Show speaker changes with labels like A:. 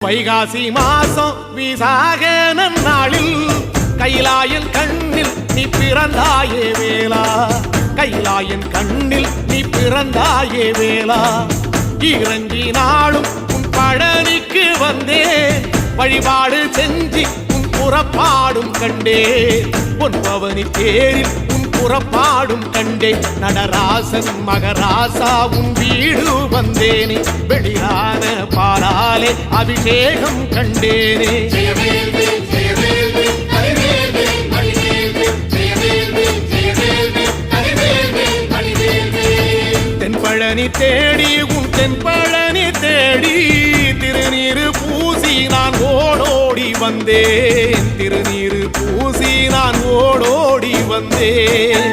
A: வைகாசி மாசம் விசாக நன்னாளில் கைலாயன் கண்ணில் நீ பிறந்தாயே வேளா, கைலாயன் கண்ணில் நீ பிறந்தாயே வேளா. இறங்கி நாளும் உன் பழனிக்கு வந்தேன், வழிபாடு செஞ்சு உன் புறப்பாடும் கண்டே. உன் பவனி தேரில் உன் புறப்பாடும் கண்டே. நடராசன் மகராசா உன் வீடு வந்தேனே, வெளியான பாலாலே அபிஷேகம் கண்டேனே. தென்பழனி தேடி உன் தென்பழனி தேடி திருநீரு பூசி நான் ஓடோடி வந்தேன், திருநீரு பூசி நான் ஓடோடி வந்தேன்.